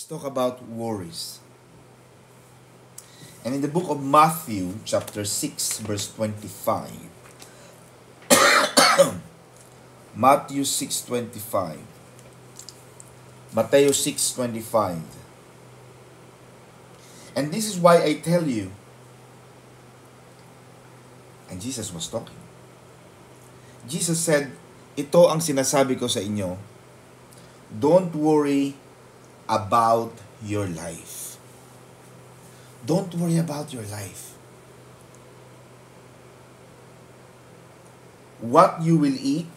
Let's talk about worries. And in the book of Matthew, chapter 6, verse 25, Matthew 6:25, Matthew 6:25, and this is why I tell you, and Jesus was talking. Jesus said, ito ang sinasabi ko sa inyo, don't worry about your life. Don't worry about your life. What you will eat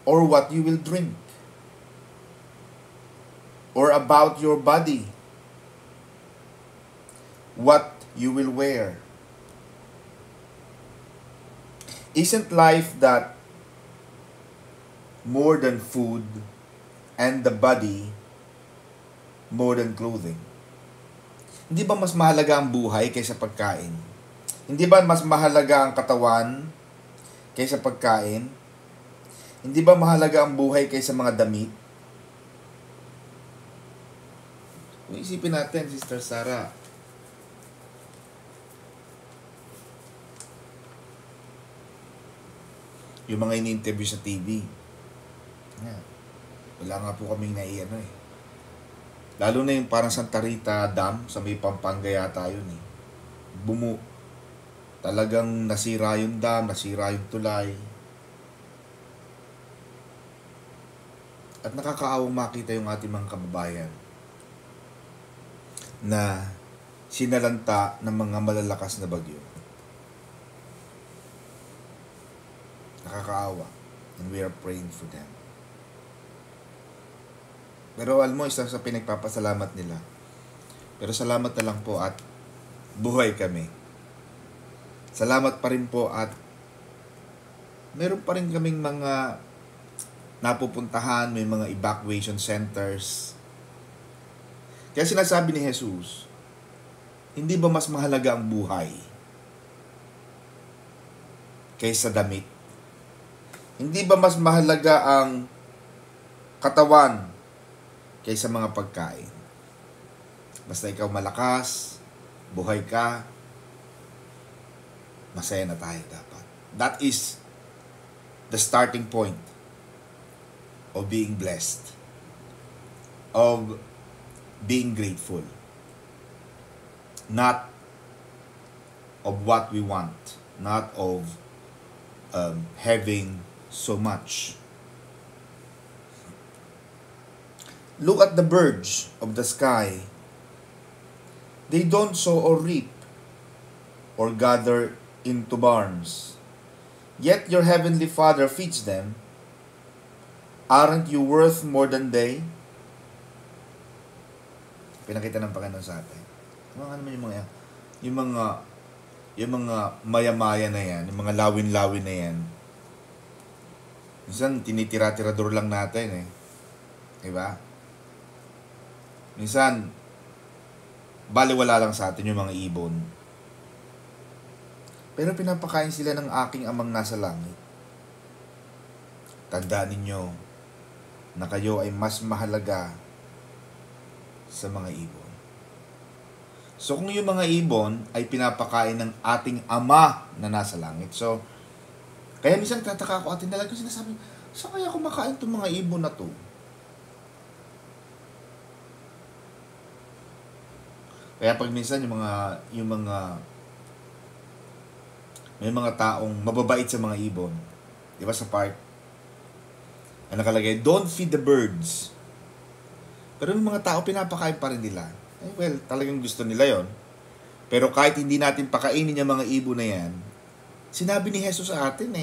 or what you will drink, or about your body, what you will wear. Isn't life that more than food and the body more than clothing? Hindi ba mas mahalaga ang buhay kaysa pagkain? Hindi ba mas mahalaga ang katawan kaysa pagkain? Hindi ba mahalaga ang buhay kaysa mga damit? Kung isipin natin, Sister Sarah, yung mga ini-interview sa TV, wala nga po kaming naiano eh. Lalo na yung parang Santa Rita Dam, sa may Pampanga yata yun eh. Talagang nasira yung dam, nasira yung tulay. At nakakaawang makita yung ating mga kababayan na sinalanta ng mga malalakas na bagyo. Nakakaawa. And we are praying for them. Pero alam mo, isa sa pinagpapasalamat nila. Pero salamat na lang po at buhay kami. Salamat pa rin po at meron pa rin kaming mga napupuntahan, may mga evacuation centers. Kaya sinasabi ni Jesus, hindi ba mas mahalaga ang buhay kaysa damit? Hindi ba mas mahalaga ang katawan kaysa mga pagkain? Basta ikaw malakas, buhay ka, masaya na tayo dapat. That is the starting point of being blessed, of being grateful. Not of what we want, not of having so much. Look at the birds of the sky. They don't sow or reap or gather into barns. Yet your heavenly Father feeds them. Aren't you worth more than they? Pinakita ng Panginoon sa atin. Ano naman yung mga maya-maya na yan, yung mga lawin-lawin na yan. Minsan, tinitira-tirador lang natin eh. Diba? Minsan, baliwala lang sa atin yung mga ibon. Pero pinapakain sila ng aking amang nasa langit. Tandaan ninyo na kayo ay mas mahalaga sa mga ibon. So kung yung mga ibon ay pinapakain ng ating ama na nasa langit. So, kaya minsan tataka ako atin talaga sinasabi, saan kaya kumakain itong mga ibon na to? Kaya pag minsan may mga taong mababait sa mga ibon, di ba sa park, ang nakalagay, don't feed the birds. Pero yung mga tao, pinapakain pa rin nila. Eh, well, talagang gusto nila yon. Pero kahit hindi natin pakainin yung mga ibon na yan, sinabi ni Jesus sa atin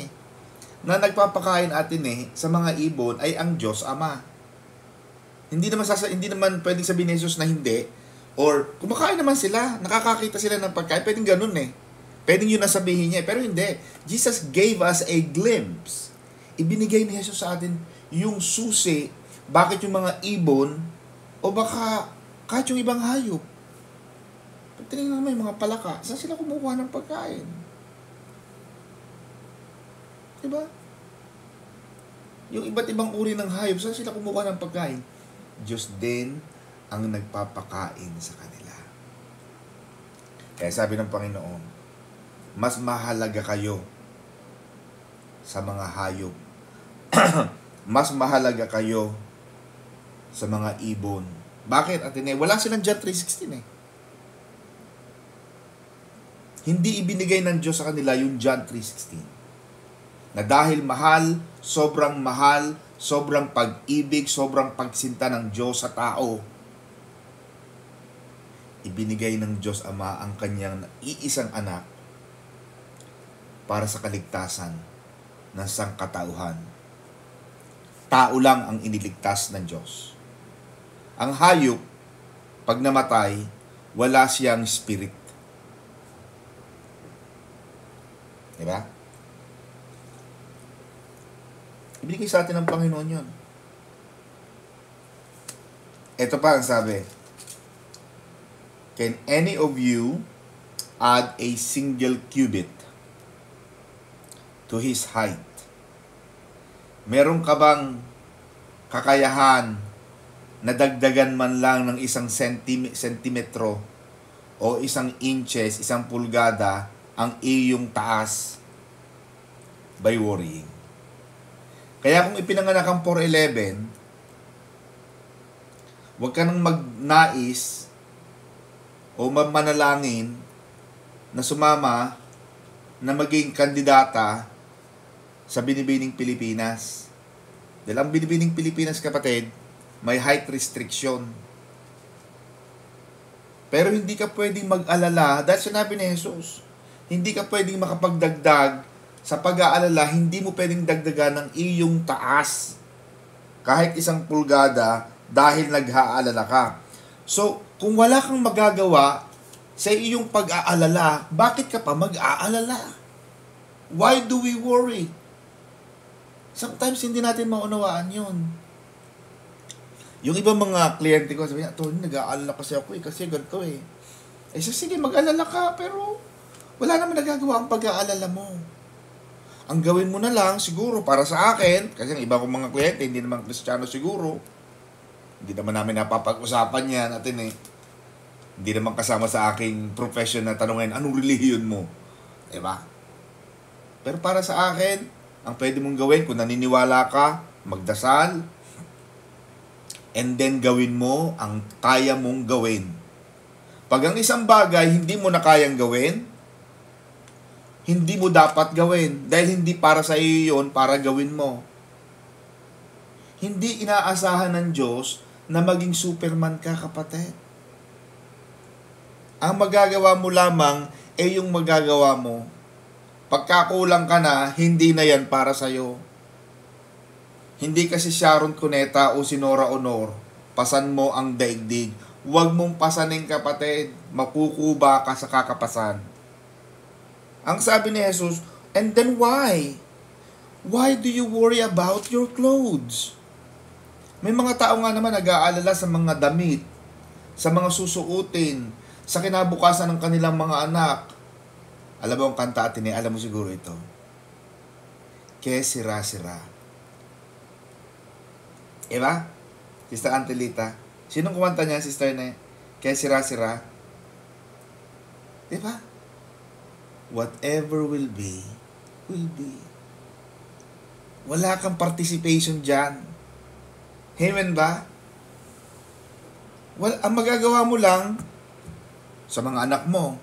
na nagpapakain atin sa mga ibon ay ang Diyos Ama. Hindi naman pwedeng sabihin ni Jesus na hindi, or kumakain naman sila, nakakakita sila ng pagkain, pwedeng ganun Pwedeng yun ang sabihin niya, pero hindi. Jesus gave us a glimpse. Ibinigay ni Jesus sa atin yung susi, bakit yung mga ibon, o baka kahit yung ibang hayop. Pag tinignan naman yung mga palaka, saan sila kumukuha ng pagkain? Diba? Yung iba't ibang uri ng hayop, saan sila kumukuha ng pagkain? Diyos din ang nagpapakain sa kanila. Kaya sabi ng Panginoon, mas mahalaga kayo sa mga hayop. Mas mahalaga kayo sa mga ibon. Bakit, Atene? Wala silang John 3:16 eh. Hindi ibinigay ng Diyos sa kanila yung John 3:16. Na dahil mahal, sobrang pag-ibig, sobrang pagsinta ng Diyos sa tao, ibinigay ng Diyos Ama ang kanyang iisang anak para sa kaligtasan ng sangkatauhan. Tao lang ang iniligtas ng Diyos. Ang hayop, pag namatay, wala siyang spirit. Diba? Ibigay sa atin ng Panginoon yun. Ito pa ang sabi, can any of you add a single cubit to his height? Meron ka bang kakayahan na dagdagan man lang ng isang sentimetro o isang inches, isang pulgada ang iyong taas by worrying? Kaya kung ipinanganak ang 4'11", huwag ka nang magnais o manalangin na sumama na maging kandidata sa Binibining Pilipinas. Dahil ang Binibining Pilipinas, kapatid, may height restriction. Pero hindi ka pwedeng mag-alala dahil sinabi ni Jesus, hindi ka pwedeng makapagdagdag sa pag-aalala, hindi mo pwedeng dagdagan ng iyong taas kahit isang pulgada dahil nag-aalala ka. So, kung wala kang magagawa sa iyong pag-aalala, bakit ka pa mag-aalala? Why do we worry? Sometimes hindi natin maunawaan yun. Yung ibang mga kliyente ko, sabi niya, Tony, nag-aalala kasi ako kasi ganito eh. So, sige, mag-alala ka, pero wala naman nagagawa ang pag-aalala mo. Ang gawin mo na lang, siguro, para sa akin, kasi ang iba kong mga kliyente, hindi naman Kristiyano siguro, hindi naman namin napapag-usapan yan natin eh. Hindi naman kasama sa aking profession na tanongin, anong relihiyon mo? Diba? Pero para sa akin, ang pwede mong gawin, kung naniniwala ka, magdasal, and then gawin mo ang kaya mong gawin. Pag ang isang bagay hindi mo na kayang gawin, hindi mo dapat gawin. Dahil hindi para sa iyo yun, para gawin mo. Hindi inaasahan ng Diyos na maging Superman ka, kapatid. Ang magagawa mo lamang ay yung magagawa mo. Pagkakulang ka na, hindi na yan para sa'yo. Hindi kasi Sharon Cuneta o si Nora Honor, pasan mo ang daigdig. Huwag mong pasanin, kapatid. Makukuba ka sa kakapasan. Ang sabi ni Jesus, and then why? Why do you worry about your clothes? May mga tao nga naman nag-aalala sa mga damit, sa mga susuotin, sa kinabukasan ng kanilang mga anak. Alam mo ang kanta atin eh, alam mo siguro ito. Que sira-sira. Diba? Sister Antelita. Sinong kumanta niya, sister na que sira-sira? Diba? Whatever will be, will be. Wala kang participation dyan. Amen ba? Well, ang magagawa mo lang sa mga anak mo,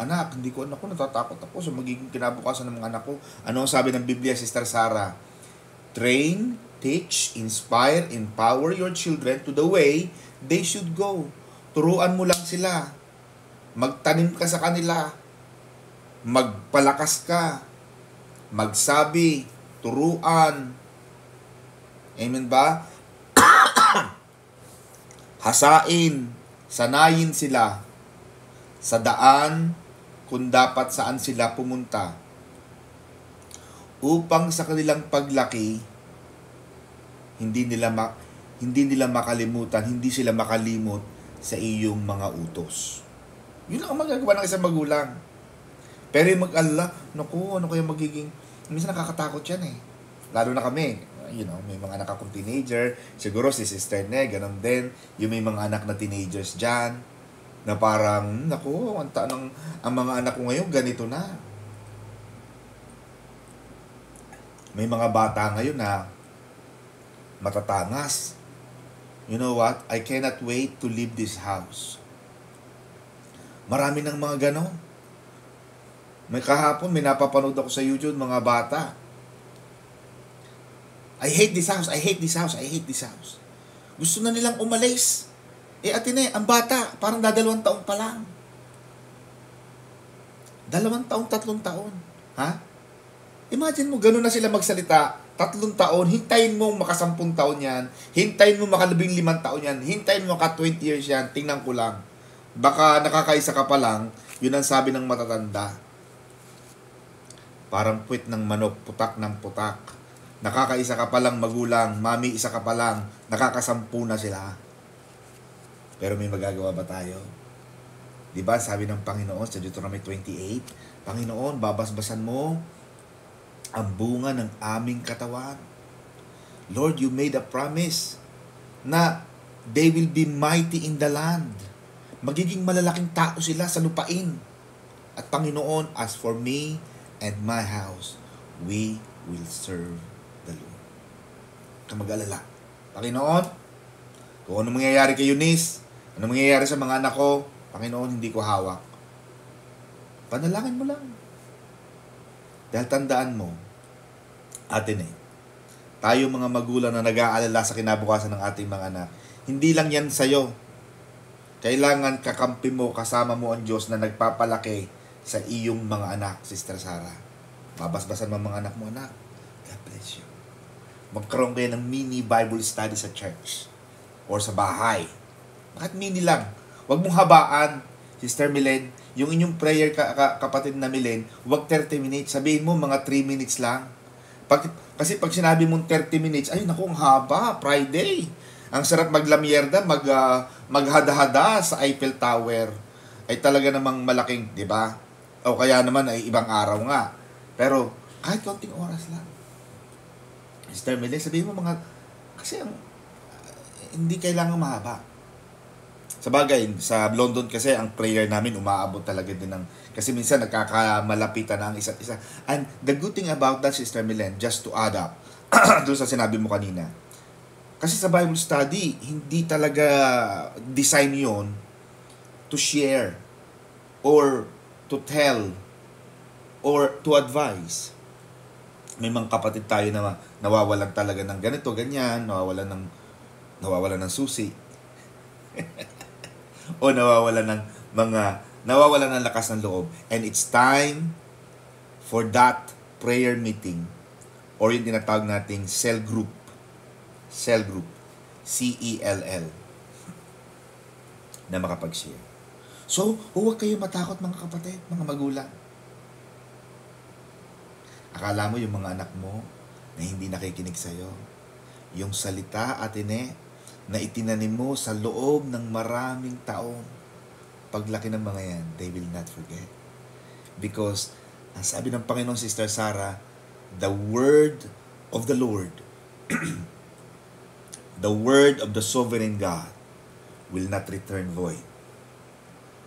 anak, hindi ko anak ko, natatakot ako sa magiging kinabukasan ng mga anak ko. Ano ang sabi ng Biblia, Sister Sarah? Train, teach, inspire, empower your children to the way they should go. Turuan mo lang sila. Magtanim ka sa kanila. Magpalakas ka. Magsabi. Turuan. Amen ba? Hasain. Sanayin sila sa daan kung dapat saan sila pumunta. Upang sa kanilang paglaki, hindi nila makalimutan, hindi sila makalimot sa iyong mga utos. Yun lang ang magagawa ng isang magulang. Pero yung mag-alala, naku, ano kaya magiging, minsan nakakatakot yan eh. Lalo na kami, may mga anak akong teenager. Siguro si Sister Ne, ganun din. Yung may mga anak na teenagers dyan, na parang, naku, ang mga anak ko ngayon, ganito na. May mga bata ngayon na matatangas. You know what? I cannot wait to leave this house. Marami ng mga ganon. May kahapon, may napapanood ako sa YouTube, mga bata. I hate this house, I hate this house, I hate this house. Gusto na nilang umalis. Atine, ang bata, parang 2 taon pa lang. 2 taon, 3 taon. Ha? Imagine mo, gano'n na sila magsalita. 3 taon, hintayin mo maka-10 taon yan. Hintayin mo maka-15 taon yan. Hintayin mo maka-20 years yan. Tingnan ko lang. Baka nakakaisa ka pa lang, yun ang sabi ng matatanda. Parang puwit ng manok, putak ng putak. Nakakaisa ka pa lang magulang, mami, isa ka pa lang, nakakasampu na sila. Pero may magagawa ba tayo? Diba, sabi ng Panginoon sa Deuteronomy 28, Panginoon, babasbasan mo ang bunga ng aming katawan. Lord, you made a promise na they will be mighty in the land. Magiging malalaking tao sila sa lupain. At Panginoon, as for me and my house, we will serve the Lord. Kamag-alala. Panginoon, kung ano mangyayari kay Eunice, ano mangyayari sa mga anak ko, Panginoon, hindi ko hawak. Panalangin mo lang. Dahil tandaan mo, tayo mga magulang na nag-aalala sa kinabukasan ng ating mga anak, hindi lang yan sa'yo. Kailangan kakampi mo, kasama mo ang Diyos na nagpapalaki sa iyong mga anak, Sister Sarah. Babasbasan mo mga anak mo, anak. God bless you. Magkaroon kayo ng mini Bible study sa church or sa bahay. Bakit mini lang? Huwag mong habaan, Sister Milen. Yung inyong prayer, kapatid na Milen, huwag 30 minutes. Sabihin mo, mga 3 minutes lang. Kasi pag sinabi mong 30 minutes, ay naku, ang haba, Friday. Ang sarap maglamyerda, maghada-hada sa Eiffel Tower. Ay talaga namang malaking, di ba? O kaya naman ay ibang araw nga. Pero kahit konting oras lang. Sister Milen, sabihin mo kasi hindi kailangan mahaba. Sa bagay, sa London kasi ang prayer namin umaabot talaga din kasi minsan nagkakamalapitan na ang isa't isa. And the good thing about that, Sister Milen, just to add up, doon sa sinabi mo kanina, kasi sa Bible study, hindi talaga design yon to share or to tell or to advise. May mga kapatid tayo na nawawalan talaga ng ganito, ganyan, nawawalan ng susi. O nawawalan ng lakas ng loob. And it's time for that prayer meeting or yung tinatawag nating cell group, CELL, na makapag-share. So, huwag kayo matakot mga kapatid, mga magulang. Akala mo yung mga anak mo na hindi nakikinig sa'yo. Yung salita, na itinanim mo sa loob ng maraming taon. Paglaki ng mga yan, they will not forget. Because, ang sabi ng Panginoon, Sister Sarah, the word of the Lord, the word of the sovereign God will not return void.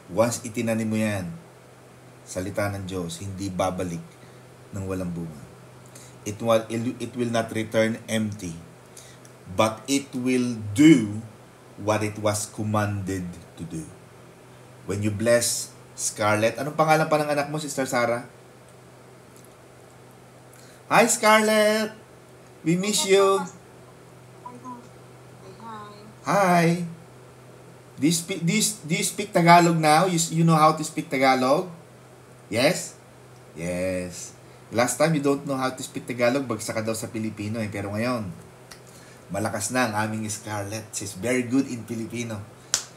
Once itinanim mo yan, salita ng Diyos, hindi babalik ng walang bunga. It will not return empty, but it will do what it was commanded to do. When you bless Scarlett, anong pangalan pa ng anak mo, Sister Sarah? Hi, Scarlett! We miss you! Hi! Do you speak Tagalog now? You know how to speak Tagalog? Yes? Yes. Last time you don't know how to speak Tagalog, bagsak ka daw sa Pilipino pero ngayon, malakas na ang aming Scarlett. She's very good in Filipino.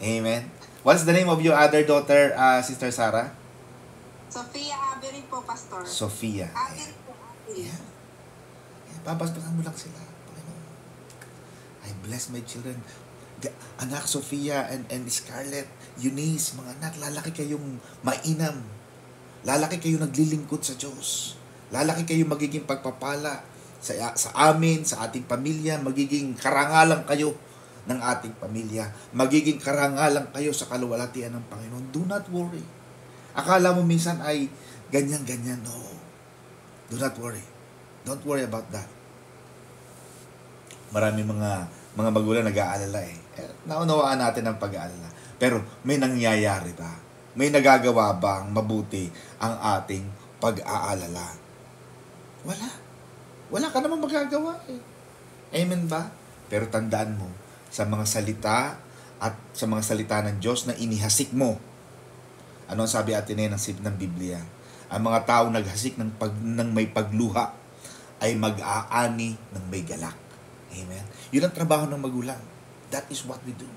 Amen. What's the name of your other daughter, Sister Sarah? Sofia Avery po, Pastor. Sofia. Avery po, Avery. Yeah. Babasbasan mo lang sila. I bless my children. Anak Sofia and Scarlett, Eunice, mga anak, lalaki kayong mainam. Lalaki kayong naglilingkod sa Diyos. Lalaki kayong magiging pagpapala sa amin, sa ating pamilya, magiging karangalan kayo ng ating pamilya. Magiging karangalan kayo sa kaluwalhatian ng Panginoon. Do not worry. Akala mo minsan ay ganyan-ganyan. No. Do not worry. Don't worry about that. Marami mga magulang nag-aalala eh. Naunawaan natin ang pag-aalala. Pero may nangyayari ba? May nagagawa bang mabuti ang ating pag-aalala? Wala. Wala ka namang magagawa eh. Amen ba? Pero tandaan mo, sa mga salita at sa mga salita ng Diyos na inihasik mo, ano ang sabi atin ng Biblia? Ang mga tao naghasik ng may pagluha ay mag-aani ng may galak. Amen? Yun ang trabaho ng magulang. That is what we do.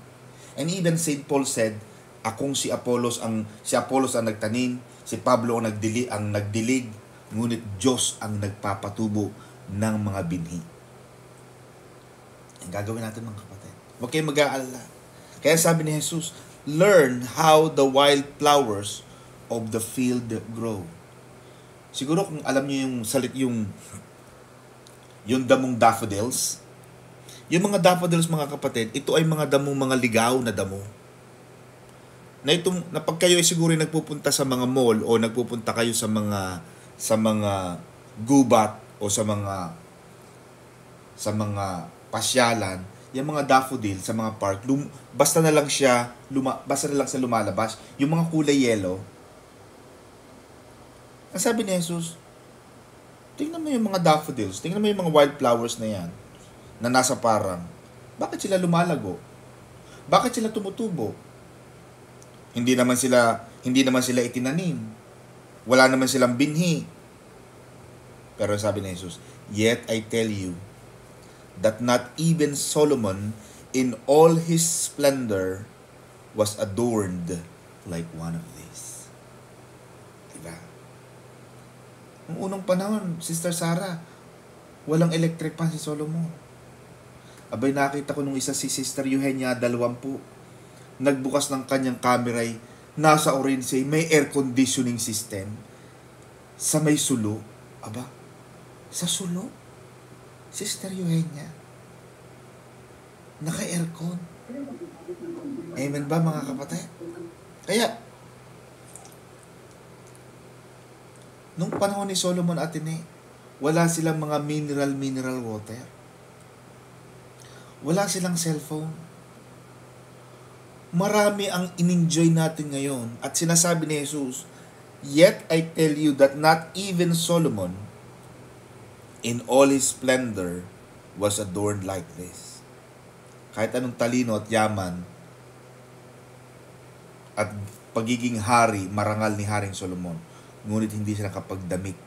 And even St. Paul said, si Apollos ang nagtanim, si Pablo ang nagdilig, ngunit Diyos ang nagpapatubo ng mga binhi. Ang gagawin natin mga kapatid. Huwag kayong mag-aalala. Kaya sabi ni Jesus, learn how the wild flowers of the field grow. Siguro kung alam niyo yung damong daffodils, yung mga daffodils mga kapatid, ito ay mga mga ligaw na damo. Na pag kayo ay siguro nagpupunta sa mga mall o nagpupunta kayo sa mga gubat o sa mga pasyalan, yung mga daffodil sa mga park, basta na lang siya lumalabas, yung mga kulay yellow. Ang sabi ni Jesus, tingnan mo yung mga daffodils, tingnan mo yung mga wildflowers na yan, na nasa parang, bakit sila lumalago? Bakit sila tumutubo? Hindi naman sila itinanim. Wala naman silang binhi. Pero sabi ni Jesus, yet I tell you that not even Solomon in all his splendor was adorned like one of these. Diba? Noong unang panahon, Sister Sarah, walang electric fan si Solomon. Abay, nakita ko nung isa si Sister Eugenia, 20, nagbukas ng kanyang camera, nasa Orense, may air conditioning system sa may sulo. Aba, sa sulo, Sister Eugenia, naka-aircon. Amen ba mga kapatid? Kaya, nung panahon ni Solomon at wala silang mga mineral water. Wala silang cellphone. Marami ang in-enjoy natin ngayon. At sinasabi ni Jesus, yet I tell you that not even Solomon in all his splendor was adorned like this. Kahit anong talino at yaman at pagiging hari, marangal ni Haring Solomon, ngunit hindi siya nakapagdamit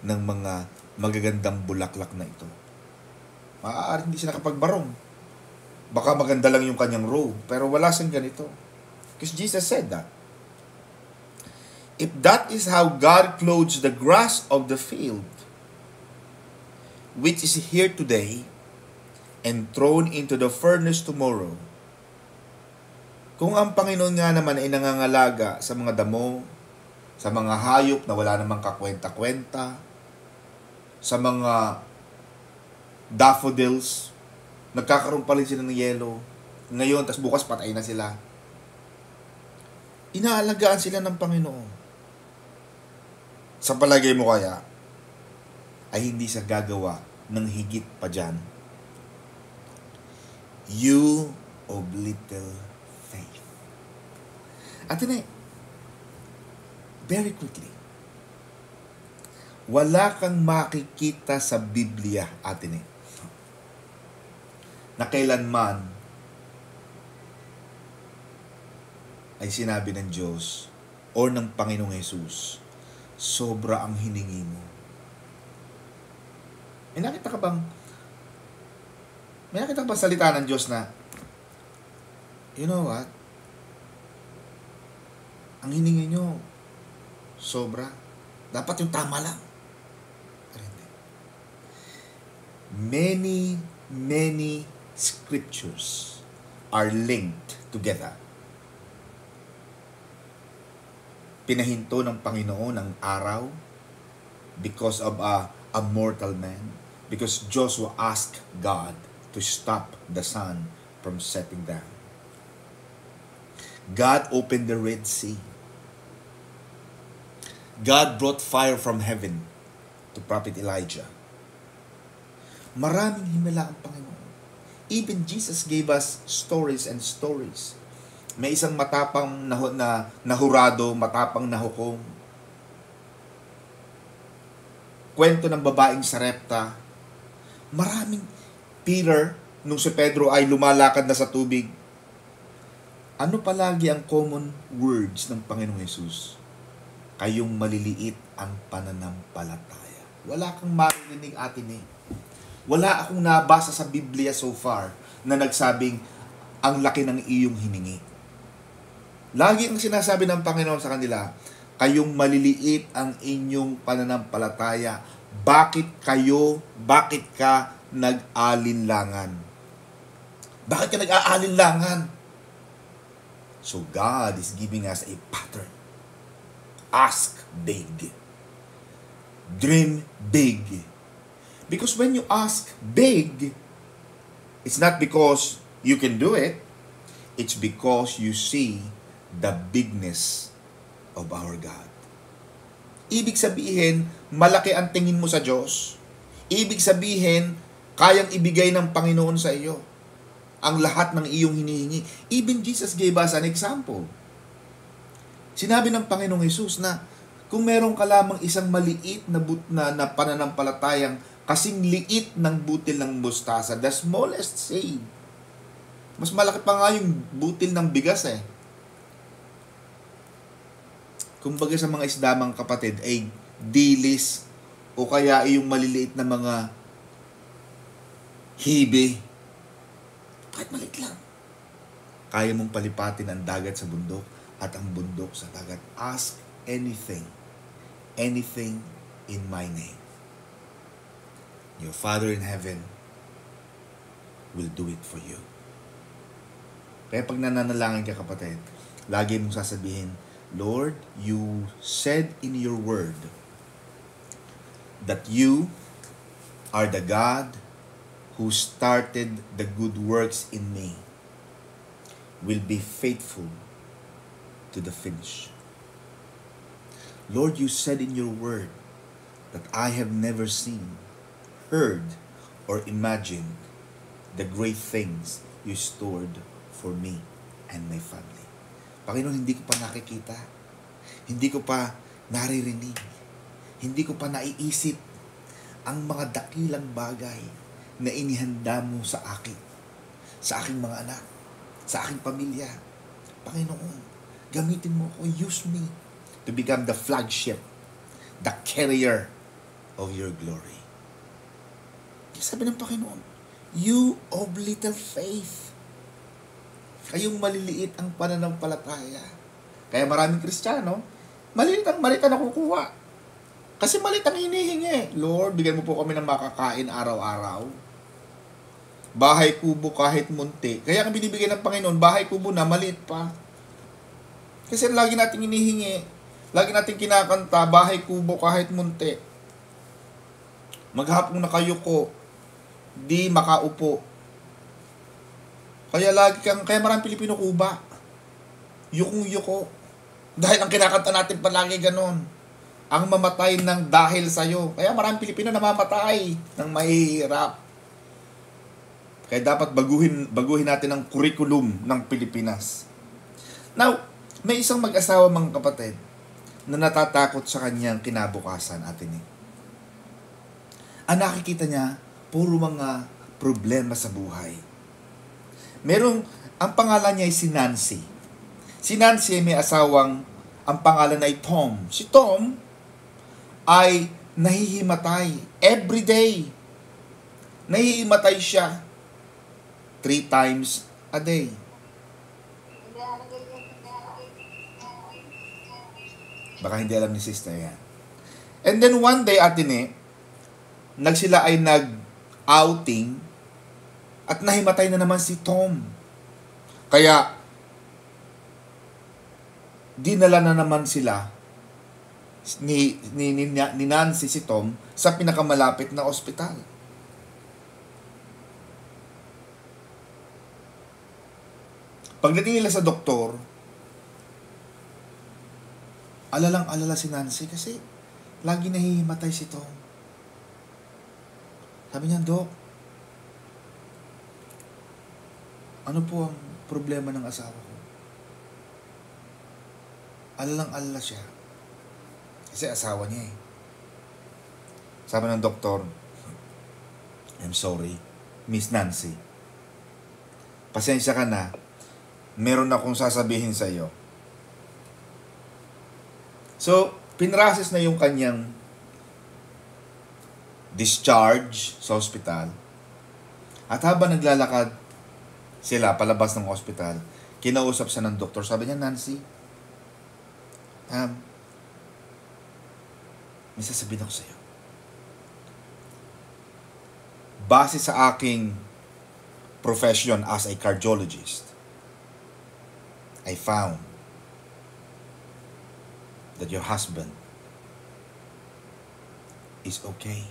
ng mga magagandang bulaklak na ito. Maaari hindi siya nakapagbarong. Baka maganda lang yung kanyang robe, pero wala siyang ganito. Because Jesus said that. If that is how God clothes the grass of the field, which is here today, and thrown into the furnace tomorrow, kung ang Panginoon nga naman ay nangangalaga sa mga damo, sa mga hayop na wala namang kakwenta-kwenta, sa mga daffodils, nagkakaroon pa rin sila ng yellow, ngayon, tas bukas patay na sila. Inaalagaan sila ng Panginoon. Sa palagay mo kaya, ay hindi siya gagawa ng higit pa dyan? You of little faith. At very quickly, wala kang makikita sa Biblia, na kailanman ay sinabi ng Diyos o ng Panginoong Jesus, sobra ang hiningi mo. May nakita ka bang salita ng Diyos na, you know what? Ang hiningi nyo, sobra. Dapat yung tama lang. Many scriptures are linked together. Pinahinto ng Panginoon ang araw because of a mortal man. Because Joshua asked God to stop the sun from setting down. God opened the Red Sea. God brought fire from heaven to Prophet Elijah. Maraming himala ang Panginoon. Even Jesus gave us stories and stories. May isang matapang na hurado, matapang na hukom. Kwento ng babaeng Sarepta. Maraming Peter, nung si Pedro ay lumalakad na sa tubig. Ano palagi ang common words ng Panginoong Yesus? Kayong maliliit ang pananampalataya. Wala kang marinig atin eh. Wala akong nabasa sa Biblia so far na nagsabing ang laki ng iyong hiningi. Lagi ang sinasabi ng Panginoon sa kanila, kayong maliliit ang inyong pananampalataya. Bakit ka nag-alinlangan? Bakit ka nag-aalinlangan? So God is giving us a pattern. Ask big. Dream big. Because when you ask big, it's not because you can do it. It's because you see the bigness of our God. Ibig sabihin, malaki ang tingin mo sa Diyos. Ibig sabihin, kayang ibigay ng Panginoon sa iyo ang lahat ng iyong hinihingi. Even Jesus gave us an example. Sinabi ng Panginoong Hesus na kung meron ka lamang isang maliit na pananampalatayang kasing liit ng butil ng mustasa, the smallest seed. Mas malaki pa nga yung butil ng bigas eh. Kumbaga sa mga isdamang kapatid ay dilis o kaya yung maliliit na mga hibe. Kahit maliit lang. Kaya mong palipatin ang dagat sa bundok at ang bundok sa dagat. Ask anything in my name. Your Father in heaven will do it for you. Kaya pag nananalangin ka kapatid, lagi mong sasabihin, Lord, you said in your word that you are the God who started the good works in me will be faithful to the finish. Lord, you said in your word that I have never seen, heard, or imagined the great things you stored for me and my family. Panginoon, hindi ko pa nakikita. Hindi ko pa naririnig. Hindi ko pa naiisip ang mga dakilang bagay na inihanda mo sa akin, sa aking mga anak, sa aking pamilya. Panginoon, gamitin mo ako, use me to become the flagship, the carrier of your glory. Sabi ng Panginoon, you of little faith. Kayong maliliit ang pananampalataya. Kaya maraming Kristiyano, maliit ang nakukuha. Kasi maliit ang hinihingi. Lord, bigyan mo po kami ng makakain araw-araw. Bahay kubo kahit munti. Kaya ang binibigyan ng Panginoon, bahay kubo na, maliit pa. Kasi lagi natin hinihingi. Lagi natin kinakanta, bahay kubo kahit munti. Maghapong nakayuko, di makaupo. Kaya maraming Pilipino kuba. Yukong-yuko. Dahil ang kinakanta natin palagi ganon. Ang mamatay ng dahil sa'yo. Kaya maraming Pilipino namamatay ng mahihirap. Kaya dapat baguhin natin ang curriculum ng Pilipinas. Now, may isang mag-asawa mga kapatid na natatakot sa kanyang kinabukasan atin eh. Ang nakikita niya, puro mga problema sa buhay. Ang pangalan niya ay si Nancy. Si Nancy may asawang, ang pangalan ay Tom. Si Tom ay nahihimatay every day. Nahihimatay siya 3 times a day. Baka hindi alam ni sister yan. And then one day, sila ay nag-outing at nahimatay na naman si Tom. Kaya, dinala na naman sila ni Nancy si Tom sa pinakamalapit na ospital. Pagdating nila sa doktor, alalang-alala si Nancy kasi lagi nahihimatay si Tom. Sabi niya, Dok, ano po ang problema ng asawa ko? Alalang-alala siya. Kasi asawa niya eh. Sabi ng doktor, I'm sorry, Miss Nancy. Pasensya ka na. Meron akong sasabihin sa iyo. So, pinrases na yung kanyang discharge sa ospital. At habang naglalakad sila palabas ng ospital, kinausap siya ng doktor. Sabi niya, Nancy, may sasabihin ako sa iyo. Base sa aking profession as a cardiologist, I found that your husband is okay.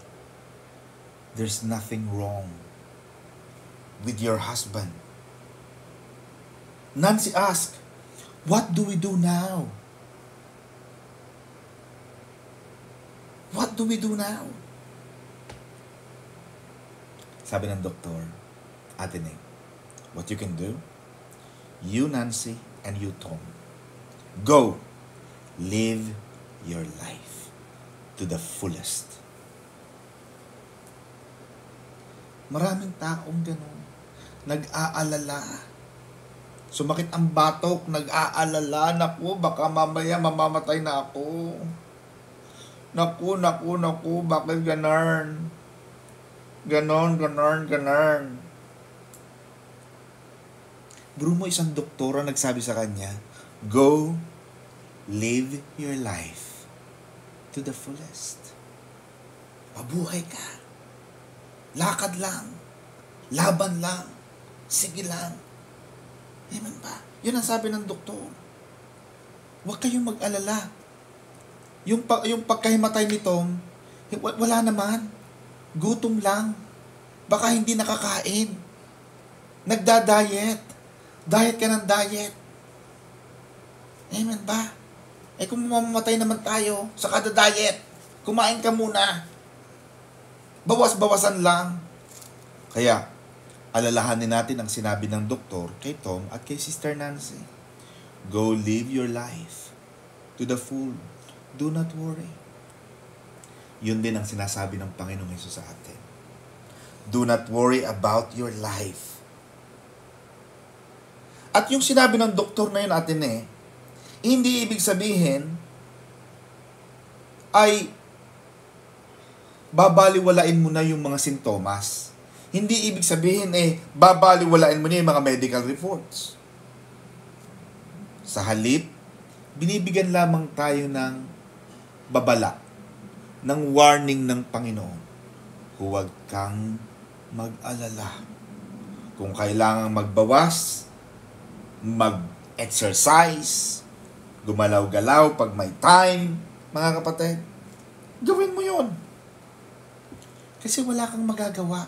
There's nothing wrong with your husband. Nancy asked, what do we do now? What do we do now? Sabi ng doktor, Ate Neng, what you can do, you Nancy and you Tom, go live your life to the fullest. Maraming taong gano'n, nag-aalala. Sumakit ang batok, nag-aalala, naku, baka mamaya mamamatay na ako. Naku, bakit ganun? Ganon. Bruno, isang doktora nagsabi sa kanya, go live your life to the fullest. Mabuhay ka. Lakad lang. Laban lang. Sige lang. Amen ba? Yun ang sabi ng doktor. Huwag kayong mag-alala. Yung pagkahimatay ni Tom, wala naman. Gutom lang. Baka hindi nakakain. Nagda-diet. Diet ka ng diet. Amen ba? Eh kung mamamatay naman tayo sa kada diet, kumain ka muna. Bawas-bawasan lang. Kaya, alalahanin natin ang sinabi ng doktor kay Tom at kay Sister Nancy. Go live your life to the full. Do not worry. Yun din ang sinasabi ng Panginoong Hesus sa atin. Do not worry about your life. At yung sinabi ng doktor na yun atin hindi ibig sabihin ay babaliwalain mo na yung mga sintomas. Hindi ibig sabihin babaliwalain mo na yung mga medical reports. Sa halip, binibigyan lamang tayo ng babala, ng warning ng Panginoon. Huwag kang mag-alala. Kung kailangan magbawas, mag-exercise, gumalaw-galaw pag may time, mga kapatid, gawin mo yun. Kasi wala kang magagawa.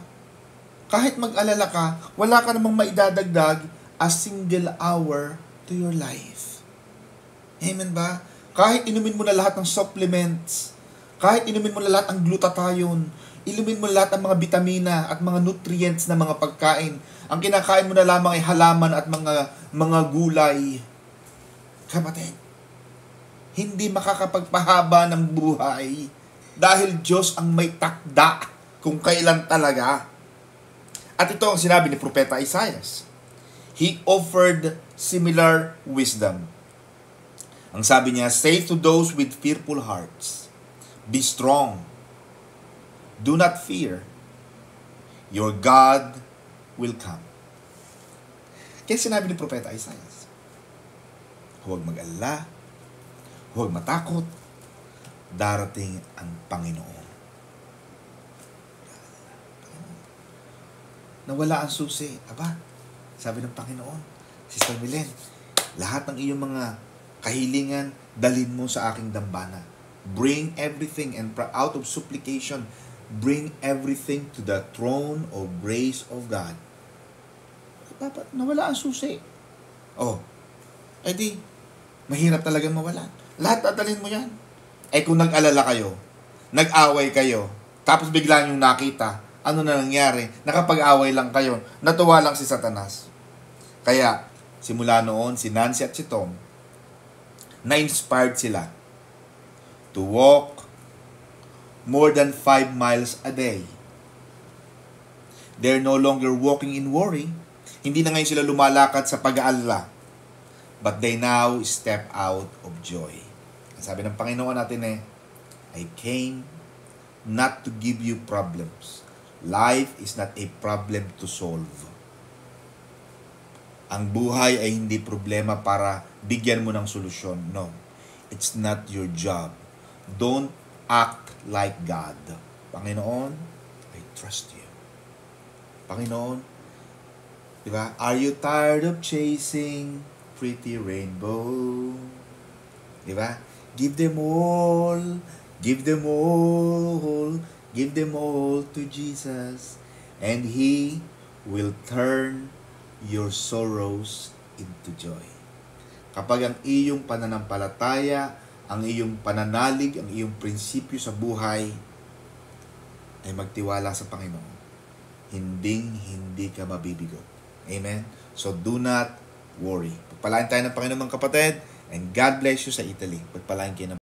Kahit mag-alala ka, wala ka namang maidadagdag a single hour to your life. Amen ba? Kahit inumin mo na lahat ng supplements, kahit inumin mo na lahat ng glutathione, inumin mo na lahat ng mga vitamina at mga nutrients na mga pagkain, ang kinakain mo na lamang ay halaman at mga gulay. Kapatid, hindi makakapagpahaba ng buhay dahil Diyos ang may takda kung kailan talaga. At ito ang sinabi ni Propeta Isaias. He offered similar wisdom. Ang sabi niya, say to those with fearful hearts, be strong. Do not fear. Your God will come. Kaya sinabi ni Propeta Isaias, huwag mag-alala, huwag matakot, darating ang Panginoon. Nawala ang susi. Aba, sabi ng Panginoon, Sister Milen, lahat ng iyong mga kahilingan, dalhin mo sa aking dambana. Bring everything, and out of supplication, bring everything to the throne of grace of God. Nawala ang susi. Oh, edi, mahirap talagang mawalan. Lahat tatalin mo yan. Kung nag-alala kayo, nag-away kayo, tapos bigla niyong nakita, ano na nangyari? Nakapag-away lang kayo, natuwa lang si Satanas. Kaya, simula noon, si Nancy at si Tom, na-inspired sila to walk more than 5 miles a day. They're no longer walking in worry. Hindi na ngayon sila lumalakad sa pag-aalala. But they now step out of joy. Sabi ng Panginoon natin I came not to give you problems. Life is not a problem to solve. Ang buhay ay hindi problema para bigyan mo ng solusyon. No. It's not your job. Don't act like God. Panginoon, I trust you. Panginoon, di ba? Are you tired of chasing pretty rainbow? Di ba? Give them all. Give them all. Give them all to Jesus. And He will turn your sorrows into joy. Kapag ang iyong pananampalataya, ang iyong pananalig, ang iyong prinsipyo sa buhay ay magtiwala sa Panginoon, hindi ka mabibigo. Amen? So do not worry. Pagpalain tayo ng Panginoon mga kapatid, and God bless you sa Italy. Pagpalain kayo ng